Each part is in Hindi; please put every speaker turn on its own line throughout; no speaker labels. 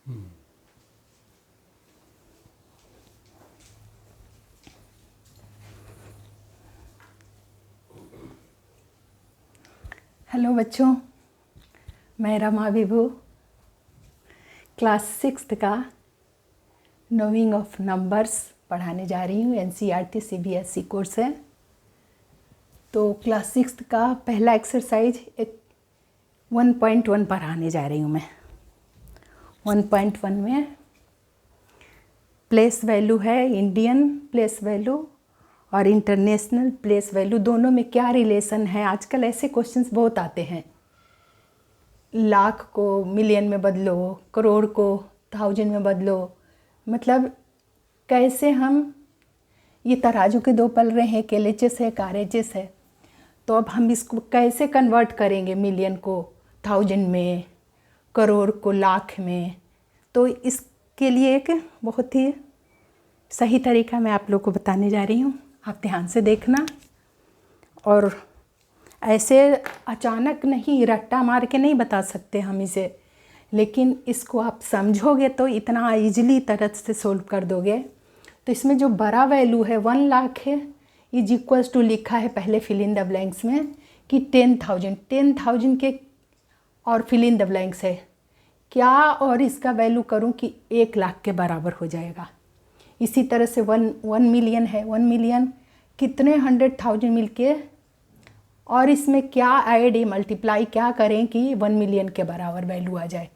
हेलो बच्चों, मैं रमा विभू क्लास 6 का नोइंग ऑफ नंबर्स पढ़ाने जा रही हूँ। NCERT CBSE कोर्स है। तो क्लास 6 का पहला एक्सरसाइज 1.1 पढ़ाने जा रही हूँ मैं। 1.1 में प्लेस वैल्यू है, इंडियन प्लेस वैल्यू और इंटरनेशनल प्लेस वैल्यू, दोनों में क्या रिलेशन है। आजकल ऐसे क्वेश्चंस बहुत आते हैं। लाख को मिलियन में बदलो, करोड़ को थाउजेंड में बदलो, मतलब कैसे हम, ये तराजू के दो पल रहे हैं, एक LHS है, एक RHS है, तो अब हम इसको कैसे कन्वर्ट करेंगे, मिलियन को थाउजेंड में, करोड़ को लाख में। तो इसके लिए एक बहुत ही सही तरीका मैं आप लोग को बताने जा रही हूँ। आप ध्यान से देखना, और ऐसे अचानक नहीं, रट्टा मार के नहीं बता सकते हम इसे, लेकिन इसको आप समझोगे तो इतना ईजिली तरह से सोल्व कर दोगे। तो इसमें जो बड़ा वैल्यू है 1 लाख है, इज इक्वल्स टू लिखा है पहले फिल इन द ब्लैंक्स में कि 10,000 के और फिल इन द ब्लैंक्स है क्या, और इसका वैल्यू करूं कि 1 लाख के बराबर हो जाएगा। इसी तरह से 1 मिलियन है, 1 मिलियन कितने 100,000 मिलके, और इसमें क्या ऐड मल्टीप्लाई क्या करें कि 1 मिलियन के बराबर वैल्यू आ जाए।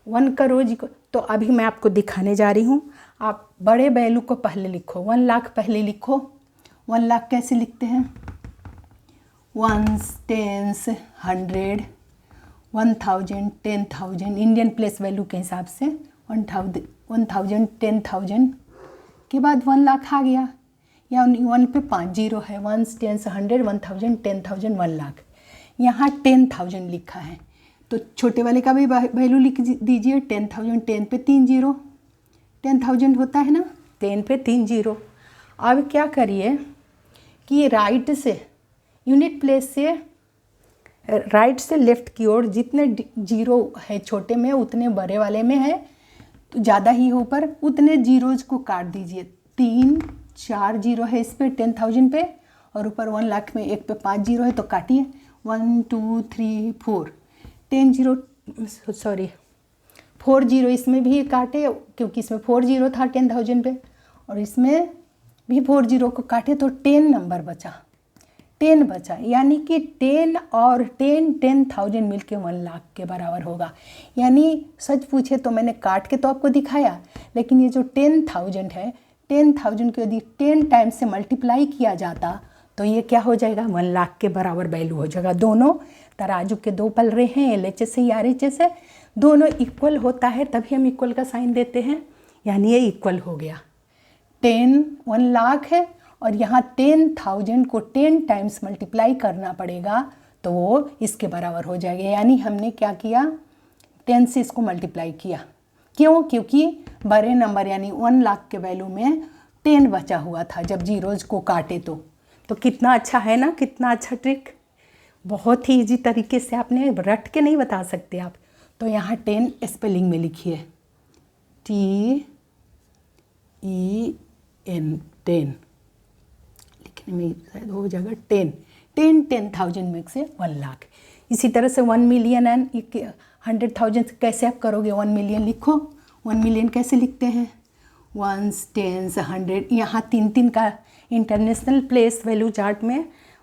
1 करोड़ को तो अभी मैं आपको दिखाने जा रही हूँ। आप बड़े वैल्यू को पहले लिखो, 1 लाख पहले लिखो। 1 लाख कैसे लिखते हैं? 1s, 10s, 100, 1000, 10,000 Indian place value के हिसाब से 1,000, 10,000 के बाद 1 लाख आ गया, या 1 पे 5 जीरो है। 1s, 10s, 100, 1000, 10,000, 1 lakh. यहाँ 10,000 लिखा है तो छोटे वाले का भी वैल्यू लिख दीजिए। 10,000, 10 पे 3 जीरो, 10,000 होता है ना, 10 पे 3 जीरो। अब क्या करिए कि राइट से, यूनिट प्लेस से राइट से लेफ्ट की ओर जितने जीरो है छोटे में उतने बड़े वाले में है, तो ज़्यादा ही ऊपर उतने जीरोज को काट दीजिए। 3, 4 जीरो है इस पे 10,000 पे, और ऊपर 1 लाख में 1 पे 5 जीरो है, तो काटिए 1, 2, 3, 4, 10 जीरो, सॉरी 4 जीरो इसमें भी काटे क्योंकि इसमें 4 जीरो था 10,000 पे, और इसमें भी 4 जीरो को काटे तो 10 नंबर बचा, 10 बचा। यानी कि 10 और 10,000 मिलके 1 लाख के बराबर होगा। यानी सच पूछे तो मैंने काट के तो आपको दिखाया, लेकिन ये जो 10,000 है, 10,000 को यदि 10 टाइम्स से मल्टीप्लाई किया जाता तो ये क्या हो जाएगा, 1 लाख के बराबर वैल्यू हो जाएगा। दोनों तराजू के दो पल रहे हैं, LHS से या RHS है, दोनों इक्वल होता है तभी हम इक्वल का साइन देते हैं, यानी ये इक्वल हो गया। 1 लाख है और यहाँ 10,000 को 10 टाइम्स मल्टीप्लाई करना पड़ेगा तो वो इसके बराबर हो जाएगा। यानी हमने क्या किया, 10 से इसको मल्टीप्लाई किया। क्यों? क्योंकि बड़े नंबर यानी 1 लाख के वैल्यू में 10 बचा हुआ था जब जीरोज को काटे तो कितना अच्छा है ना, कितना अच्छा ट्रिक। बहुत ही इजी तरीके से, आपने रट के नहीं बता सकते आप। तो यहाँ 10 स्पेलिंग में लिखिए, TEN, 10 लिखने में शायद हो जाएगा 10,000 में से 1 लाख। इसी तरह से 1 मिलियन एंड 100,000 कैसे आप करोगे, 1 मिलियन लिखो। 1 मिलियन कैसे लिखते हैं, 1s, 10s, 100, यहाँ 3 का इंटरनेशनल प्लेस वैल्यू चार्ट में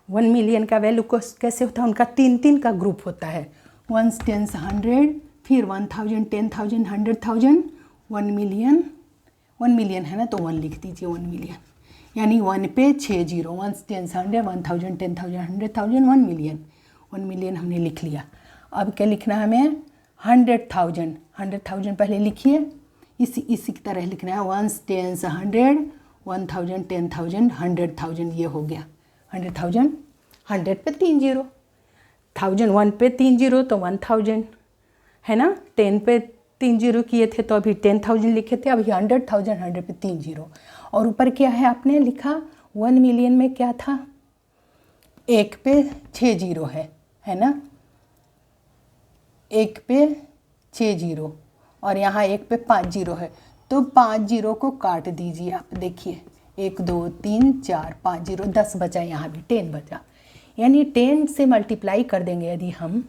1 मिलियन का वैल्यू को कैसे होता है, उनका 3 का ग्रुप होता है। 1s, 10s, 100, फिर 1,000, 10,000, 100,000, 1 मिलियन। 1 मिलियन है ना तो 1 लिख दीजिए, 1 मिलियन। यानी 1 पे 6 zero, 1s, 10s, 100, 1,000, 10,000, 100,000, 1 million. 1 million हमने लिख लिया। अब क्या लिखना है हमें, 100,000। 100,000 पहले लिखिए, इसी की तरह लिखना है 1s, 10s, 100, 1,000, 10,000, 100,000, ये हो गया 100,000। 100 पे 3 जीरो, 1000 1 पे 3 जीरो तो 1,000 है ना। 10 पे 3 जीरो किए थे तो अभी 10,000 लिखे थे, अभी 100,000, 100 पे 3 जीरो। और ऊपर क्या है आपने लिखा, 1 मिलियन में क्या था, 1 पे 6 जीरो है ना, 1 पे 6 जीरो, और यहाँ एक पे 5 जीरो है, तो 5 जीरो को काट दीजिए आप। देखिए 1 2 3 4 5 जीरो, 10 बचा, यहाँ भी 10 बचा। यानी 10 से मल्टीप्लाई कर देंगे यदि हम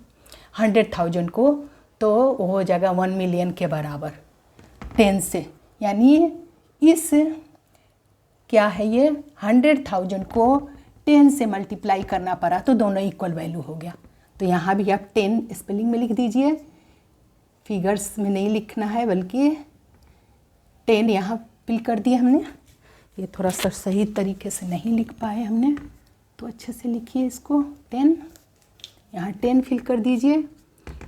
100,000 को, तो वो हो जाएगा 1 मिलियन के बराबर 10 से। यानी इस क्या है ये 100,000 को 10 से मल्टीप्लाई करना पड़ा, तो दोनों इक्वल वैल्यू हो गया। तो यहाँ भी आप 10 स्पेलिंग में लिख दीजिए, फिगर्स में नहीं लिखना है बल्कि 10 यहाँ फिल कर दिया हमने। ये थोड़ा सा सही तरीके से नहीं लिख पाए हमने, तो अच्छे से लिखिए इसको। 10 यहाँ 10 फिल कर दीजिए,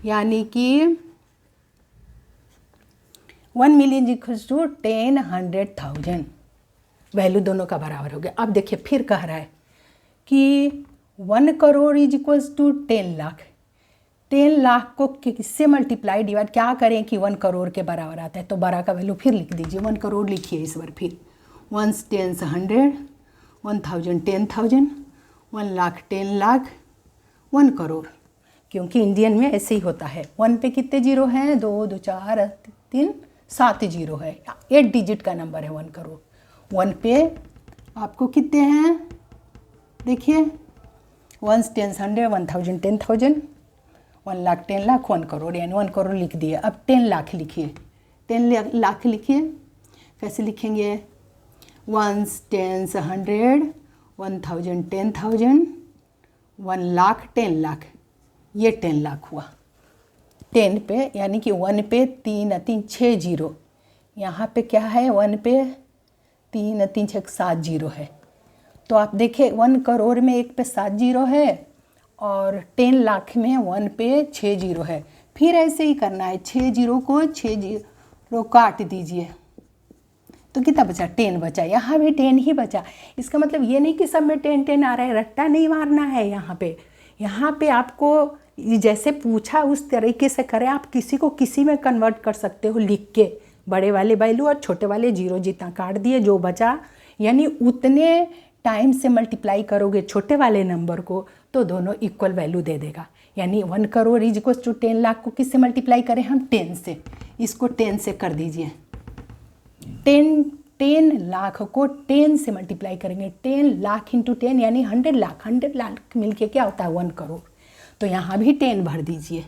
यानी कि 1 मिलियन इक्वल्स टू 10 100,000, वैल्यू दोनों का बराबर हो गया। अब देखिए फिर कह रहा है कि 1 crore is equals to 10 lakh. 10 lakh को किससे मल्टीप्लाई डिवाइड क्या करें कि 1 करोड़ के बराबर आता है, तो 12 का वैल्यू फिर लिख दीजिए। 1 करोड़ लिखिए इस बार फिर। 1 10 100, 1000 10,000, 1 लाख 10 लाख, 1 करोड़। क्योंकि इंडियन में ऐसे ही होता है। 1 पे कितने जीरो हैं, 2 2 4 3 7 जीरो है, 8 डिजिट का नंबर है 1 करोड़। 1 पे आपको कितने हैं, देखिए 1 10 100, 1000 10,000, 1 लाख 10 लाख, 1 करोड़, यानी 1 करोड़ लिख दिए। अब 10 लाख लिखिए, 10 लाख लिखिए। कैसे लिखेंगे, 1 10 100, 1000 10,000, 1 लाख 10 लाख, ये 10 लाख हुआ। 10 पे यानी कि 1 पे 3 3 6 जीरो, यहाँ पे क्या है 1 पे 3 3 6 7 जीरो है। तो आप देखिए 1 करोड़ में 1 पे 7 जीरो है और 10 लाख में 1 पे 6 जीरो है। फिर ऐसे ही करना है, 6 जीरो को 6 जीरो काट दीजिए, तो कितना बचा, 10 बचा। यहाँ भी 10 ही बचा। इसका मतलब ये नहीं कि सब में 10 10 आ रहा है, रट्टा नहीं मारना है। यहाँ पे आपको जैसे पूछा उस तरीके से करें। आप किसी को किसी में कन्वर्ट कर सकते हो लिख के, बड़े वाले वैल्यू और छोटे वाले जीरो जितना काट दिए, जो बचा यानी उतने टाइम से मल्टीप्लाई करोगे छोटे वाले नंबर को, तो दोनों इक्वल वैल्यू दे देगा। यानी 1 crore is equal to 10 lakh को किससे मल्टीप्लाई करें हम, 10 से। इसको 10 से कर दीजिए। 10 लाख को 10 से मल्टीप्लाई करेंगे, 10 लाख इंटू 10 यानी 100 लाख। 100 लाख मिलके क्या होता है 1 करोड़। तो यहाँ भी 10 भर दीजिए,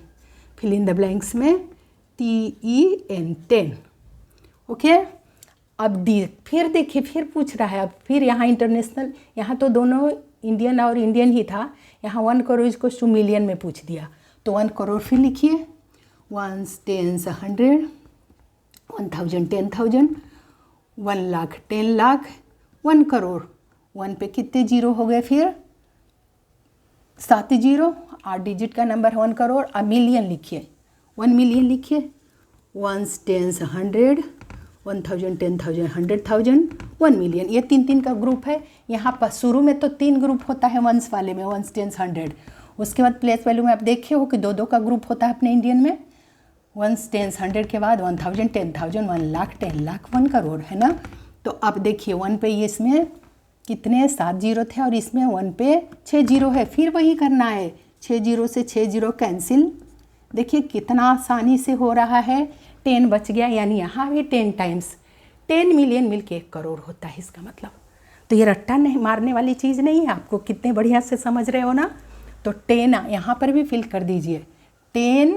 फिल इन द ब्लैंक्स में TEN 10। ओके, अब फिर देखिए फिर पूछ रहा है। अब फिर यहाँ इंटरनेशनल, यहाँ तो दोनों इंडियन और इंडियन ही था, यहाँ 1 करोड़ इसको 2 मिलियन में पूछ दिया। तो 1 करोड़ फिर लिखिए, 1 10 100, 1000 10,000, 1 लाख 10 लाख, 1 करोड़। 1 पे कितने जीरो हो गए, फिर 7 जीरो, 8 डिजिट का नंबर है 1 करोड़। अब मिलियन लिखिए, 1 मिलियन लिखिए, 1 10 100, 1000 10,000, 100,000, 1 मिलियन। ये 3 का ग्रुप है। यहाँ पर शुरू में तो 3 ग्रुप होता है वंस वाले में, 1 10 100। उसके बाद प्लेस वैल्यू में आप देखे हो कि 2 का ग्रुप होता है अपने इंडियन में। 1 10 100 के बाद 1000 10,000, 1 लाख 10 लाख, 1 करोड़, है ना। तो अब देखिए 1 पे ये इसमें कितने 7 जीरो थे और इसमें 1 पे 6 जीरो है। फिर वही करना है, 6 जीरो से 6 जीरो कैंसिल। देखिए कितना आसानी से हो रहा है। 10 बच गया, यानी यहाँ भी 10 टाइम्स 10 मिलियन मिलके 1 करोड़ होता है इसका मतलब। तो ये रट्टा नहीं मारने वाली चीज़ नहीं है। आपको कितने बढ़िया से समझ रहे हो ना। तो 10 यहाँ पर भी फिल कर दीजिए। 10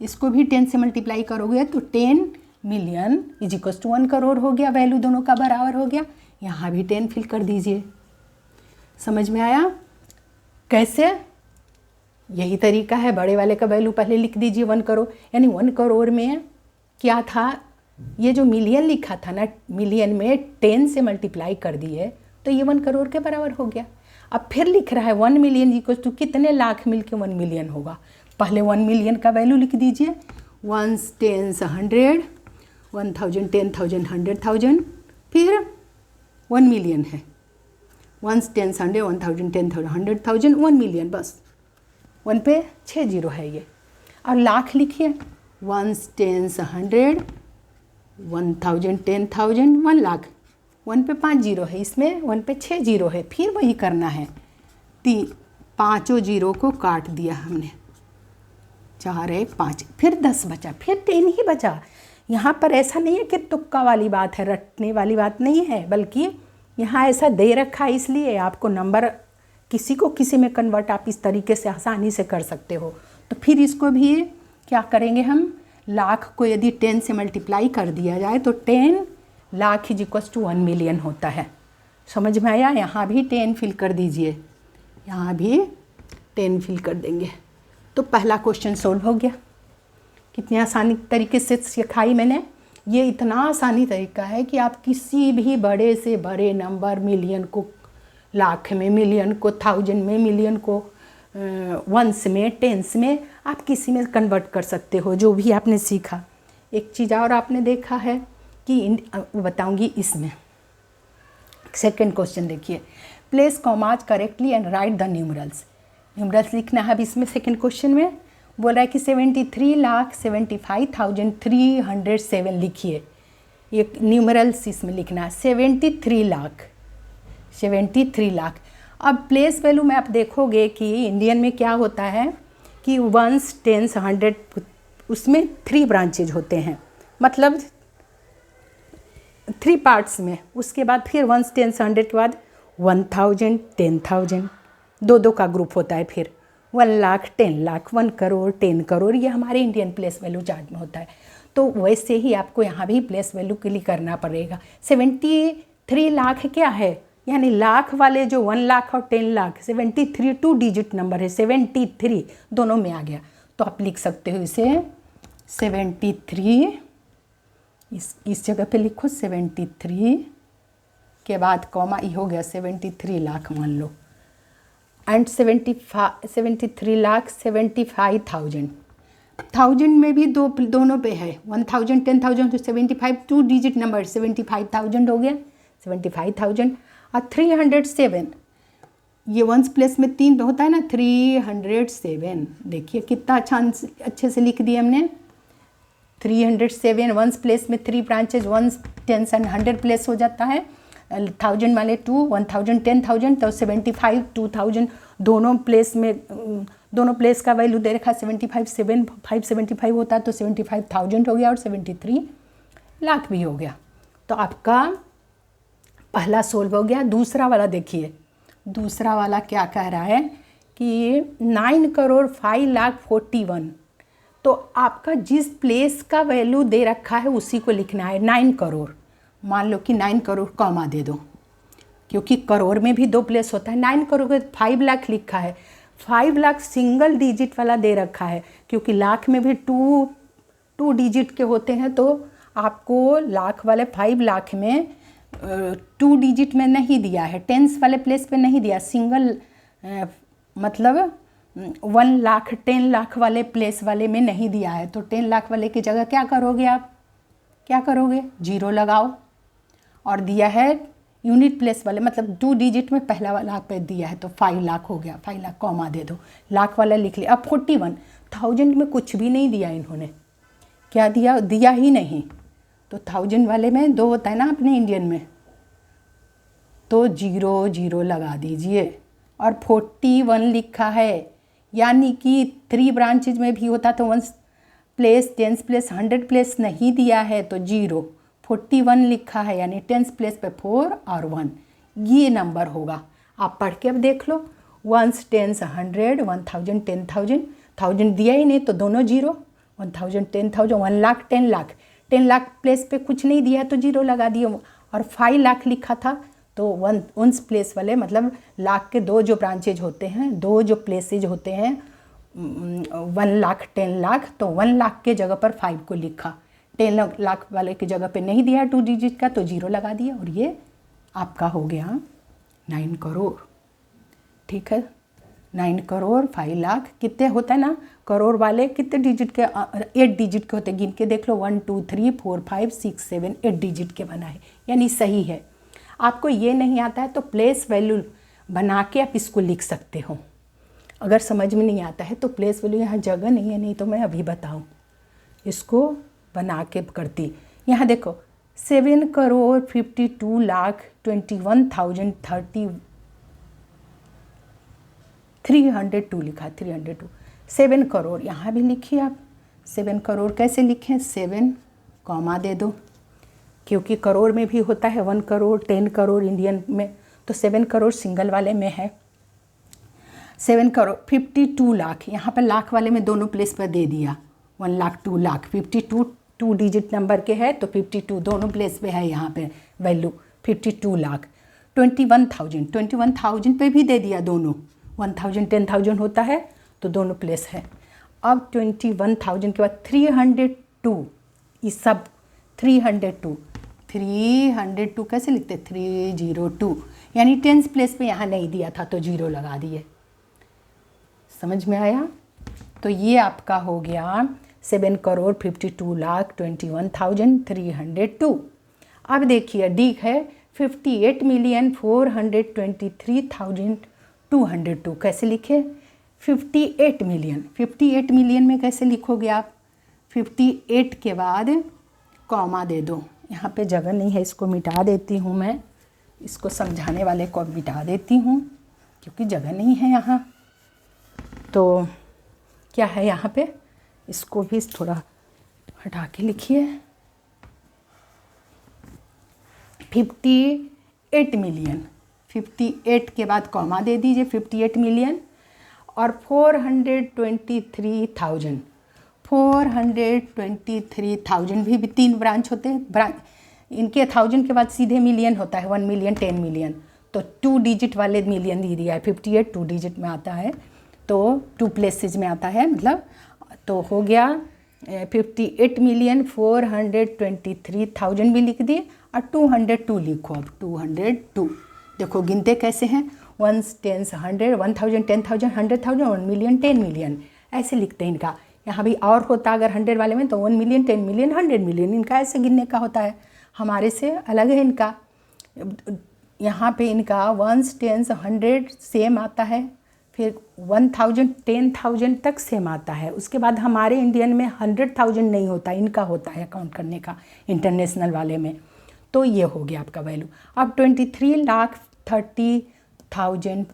इसको भी 10 से मल्टीप्लाई करोगे तो 10 million is equal to 1 crore हो गया। वैल्यू दोनों का बराबर हो गया। यहाँ भी 10 फिल कर दीजिए। समझ में आया कैसे? यही तरीका है। बड़े वाले का वैल्यू पहले लिख दीजिए 1 करोड़, यानी 1 करोड़ में क्या था, ये जो मिलियन लिखा था ना, मिलियन में 10 से मल्टीप्लाई कर दिए तो ये 1 करोड़ के बराबर हो गया। अब फिर लिख रहा है 1 मिलियन इक्वल टू कितने लाख मिलके 1 मिलियन होगा। पहले 1 मिलियन का वैल्यू लिख दीजिए। 1 10 100, 1000 10,000, 100,000, फिर 1 मिलियन है। 1 10 100, 1000 10,000, 100,000, 1 मिलियन, बस 1 पे 6 जीरो है ये। और लाख लिखिए, 1 10 100, 1000 10,000, 1 लाख। 1 पे 5 जीरो है, इसमें 1 पे 6 जीरो है। फिर वही करना है, 5 जीरो को काट दिया हमने, 4 है 5, फिर 10 बचा, फिर 10 ही बचा। यहाँ पर ऐसा नहीं है कि तुक्का वाली बात है, रटने वाली बात नहीं है, बल्कि यहाँ ऐसा दे रखा है, इसलिए आपको नंबर किसी को किसी में कन्वर्ट आप इस तरीके से आसानी से कर सकते हो। तो फिर इसको भी क्या करेंगे हम, लाख को यदि 10 से मल्टीप्लाई कर दिया जाए तो 10 lakh is equals to 1 million होता है। समझ में आया? यहाँ भी 10 फिल कर दीजिए, यहाँ भी 10 फिल कर देंगे। तो पहला क्वेश्चन सोल्व हो गया। कितनी आसानी तरीके से सिखाई मैंने। ये इतना आसानी तरीका है कि आप किसी भी बड़े से बड़े नंबर, मिलियन को लाख में, मिलियन को थाउजेंड में, मिलियन को वंस में, टेंस में, आप किसी में कन्वर्ट कर सकते हो जो भी आपने सीखा। एक चीज़ और आपने देखा है कि बताऊंगी इसमें। सेकंड क्वेश्चन देखिए, place commas correctly and right the numerals. Numerals लिखना है अब इसमें। सेकंड क्वेश्चन में बोल रहा है कि 73,75,307 लिखिए। एक न्यूमरल्स इसमें लिखना है 73 लाख। अब प्लेस वैल्यू में आप देखोगे कि इंडियन में क्या होता है कि वंस, टेंस, 100, उसमें 3 ब्रांचेज होते हैं, मतलब 3 पार्ट्स में। उसके बाद फिर वंस, टेंस, 100 के बाद 1000, 10,000, 2 का ग्रुप होता है। फिर 1 लाख, 10 लाख, 1 करोड़, 10 करोड़, ये हमारे इंडियन प्लेस वैल्यू चार्ट में होता है। तो वैसे ही आपको यहाँ भी प्लेस वैल्यू के लिए करना पड़ेगा। 73 लाख क्या है, यानी लाख वाले जो 1 लाख और 10 लाख, 73 2 डिजिट नंबर है, 73 दोनों में आ गया। तो आप लिख सकते हो इसे 73, इस जगह पे लिखो 73 के बाद कॉमा, ये हो गया 73 लाख मान लो, एंड 73 लाख 75,000। 1000 में भी दोनों पे है, 1000, 10,000, तो 75 2 डिजिट नंबर, 75,000 हो गया, 75,000। और 307, ये वंस प्लेस में 3 पे होता है ना, 307। देखिए कितना अच्छे से लिख दिया हमने। 307 वंस प्लेस में 3 branches, ones, tens and 100 place हो जाता है। 1000 वाले 2, 1000, 10,000, तो 75 2000 दोनों प्लेस में, दोनों प्लेस का वैल्यू दे रखा है 75, 75 होता है तो 75,000 हो गया और 73 लाख भी हो गया। तो आपका पहला सोल्व हो गया। दूसरा वाला देखिए, दूसरा वाला क्या कह रहा है कि 9,05,41,000। तो आपका जिस प्लेस का वैल्यू दे रखा है उसी को लिखना है। 9 करोड़, मान लो कि 9 करोड़ कॉमा दे दो, क्योंकि करोड़ में भी 2 प्लेस होता है। 9 करोड़ को 5 लाख लिखा है, 5 लाख सिंगल डिजिट वाला दे रखा है, क्योंकि लाख में भी 2 डिजिट के होते हैं। तो आपको लाख वाले 5 लाख में 2 डिजिट में नहीं दिया है, टेंस वाले प्लेस पे नहीं दिया, सिंगल मतलब 1 लाख 10 लाख वाले प्लेस वाले में नहीं दिया है। तो 10 लाख वाले की जगह क्या करोगे आप, क्या करोगे, 0 लगाओ। और दिया है यूनिट प्लेस वाले, मतलब 2 डिजिट में पहला वाला पे दिया है तो 5 लाख हो गया, 5 लाख कॉमा दे दो, लाख वाला लिख लिया। अब 41,000 में कुछ भी नहीं दिया इन्होंने, क्या दिया, दिया ही नहीं। तो 1000 वाले में 2 होता है ना अपने इंडियन में, तो 0 0 लगा दीजिए। और 41 लिखा है, यानी कि 3 ब्रांचेज में भी होता तो 1 प्लेस, 10 प्लेस, 100 प्लेस नहीं दिया है तो 0। 41 लिखा है, यानी 10 प्लेस पे 4 और 1, ये नंबर होगा। आप पढ़ के अब देख लो, 1 10 100, 1000 10,000, 1000 दिया ही नहीं तो दोनों 0, 1000 10,000, 1 लाख 10 लाख, 10 लाख प्लेस पे कुछ नहीं दिया तो 0 लगा दिए। और 5 लाख लिखा था तो 1 प्लेस वाले, मतलब लाख के 2 जो ब्रांचेज होते हैं, 2 जो प्लेसेज होते हैं, 1 लाख 10 लाख, तो 1 लाख के जगह पर 5 को लिखा, 10 लाख वाले की जगह पे नहीं दिया 2 डिजिट का तो 0 लगा दिया, और ये आपका हो गया 9 करोड़। ठीक है, 9 करोड़ 5 लाख कितने होता है ना, करोड़ वाले कितने डिजिट के, 8 डिजिट के होते हैं, गिन के देख लो, 1 2 3 4 5 6 7 8 डिजिट के बना है, यानी सही है। आपको ये नहीं आता है तो प्लेस वैल्यू बना के आप इसको लिख सकते हो। अगर समझ में नहीं आता है तो प्लेस वैल्यू, यहाँ जगह नहीं है, नहीं तो मैं अभी बताऊँ, इसको बना के करती। यहाँ देखो 7 करोड़ 52 लाख 21,030 302 लिखा, 302 7 करोड़ यहाँ भी लिखिए आप। 7 करोड़ कैसे लिखें, 7 कॉमा दे दो, क्योंकि करोड़ में भी होता है 1 करोड़ 10 करोड़ इंडियन में, तो 7 करोड़ सिंगल वाले में है 7 करोड़ 52 लाख, यहाँ पर लाख वाले में दोनों प्लेस पर दे दिया 1 लाख 2 लाख 52 2 डिजिट नंबर के है तो 52 दोनों प्लेस पे है यहाँ पे वैल्यू 52 लाख। 21,000 पे भी दे दिया दोनों, 1,000 10,000 होता है तो दोनों प्लेस है। अब 21,000 के बाद 302, ये सब 302 कैसे लिखते 302, यानी 10th प्लेस पे यहाँ नहीं दिया था तो 0 लगा दिए। समझ में आया? तो ये आपका हो गया 7 करोड़ 52 लाख 21,302। अब देखिए डी है 58,423,202। कैसे लिखे 58 मिलियन में कैसे लिखोगे आप 58 के बाद कॉमा दे दो, यहाँ पे जगह नहीं है, इसको मिटा देती हूँ मैं, इसको समझाने वाले को मिटा देती हूँ क्योंकि जगह नहीं है यहाँ। तो क्या है यहाँ पे, इसको भी थोड़ा हटा के लिखिए 58 मिलियन, 58 के बाद कॉमा दे दीजिए 58 मिलियन और 423,000 भी 3 ब्रांच होते हैं, इनके 1000 के बाद सीधे मिलियन होता है 1 मिलियन 10 मिलियन, तो 2 डिजिट वाले मिलियन दे दिया है 58 2 डिजिट में आता है तो 2 प्लेसेस में आता है मतलब, तो हो गया 58,423,000 भी लिख दिए और 202 लिखो। अब 202 देखो गिनते कैसे हैं 1s 10s 100 1000 10,000 100,000 1 मिलियन 10 मिलियन ऐसे लिखते हैं इनका। यहाँ भी और होता अगर 100 वाले में तो 1 मिलियन 10 मिलियन 100 मिलियन, इनका ऐसे गिनने का होता है, हमारे से अलग है इनका। यहाँ पे इनका 1s 10s 100 सेम आता है, फिर 1000 10,000 तक सेम आता है, उसके बाद हमारे इंडियन में 100,000 नहीं होता, इनका होता है काउंट करने का इंटरनेशनल वाले में। तो ये हो गया आपका वैल्यू। अब 23,30,000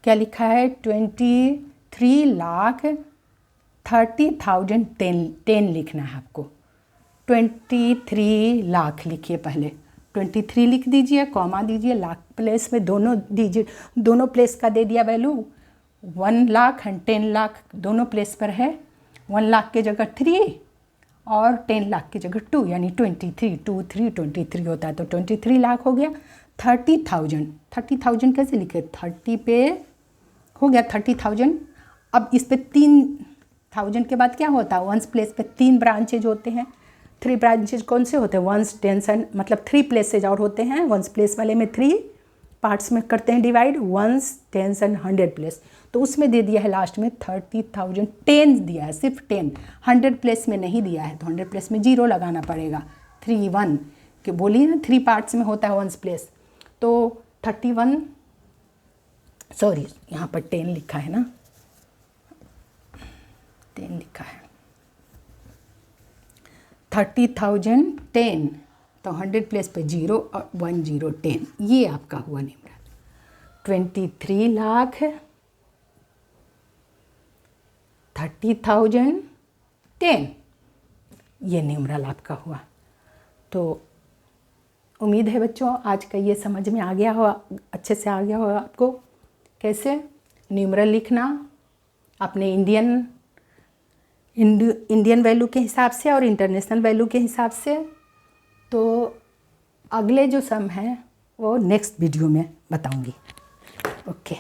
क्या लिखा है 23,30,000 10 लिखना है आपको, 23 लाख लिखिए पहले 23 लिख दीजिए कॉमा दीजिए, लाख प्लेस में दोनों डिजिट दोनों प्लेस का दे दिया वैल्यू 1 लाख एंड 10 लाख दोनों प्लेस पर है, 1 लाख के जगह 3 और 10 लाख की जगह 2 यानी 23 2 3 23 होता है तो 23 लाख हो गया। 30,000 कैसे लिखे 30 पे हो गया 30,000। अब इस पे 3,000 के बाद क्या होता है 1s प्लेस पे 3 ब्रांचेज होते हैं, 3 ब्रांचेज कौन से होते हैं 1s 10s मतलब 3 प्लेसेज और होते हैं 1s प्लेस वाले में 3 पार्ट्स में करते हैं divide 1s 10s and 100 place, तो उसमें दे दिया है लास्ट में 30,000 10 दिया है सिर्फ 10, 100 प्लेस में नहीं दिया है तो 100 प्लेस में 0 लगाना पड़ेगा 3 1 कि बोलिए ना 3 पार्ट्स में होता है 1s प्लेस तो 31 सॉरी यहाँ पर 10 लिखा है ना 10 लिखा है 30,000 10 तो 100 प्लेस पे 0 और 1 0 10 ये आपका हुआ न्यूमरल। 23 लाख 30,000 10 ये न्यूमरल आपका हुआ। तो उम्मीद है बच्चों आज का ये समझ में आ गया हो, अच्छे से आ गया हो आपको कैसे न्यूमरल लिखना अपने इंडियन वैल्यू के हिसाब से और इंटरनेशनल वैल्यू के हिसाब से। तो अगले जो सम है वो नेक्स्ट वीडियो में बताऊंगी। ओके।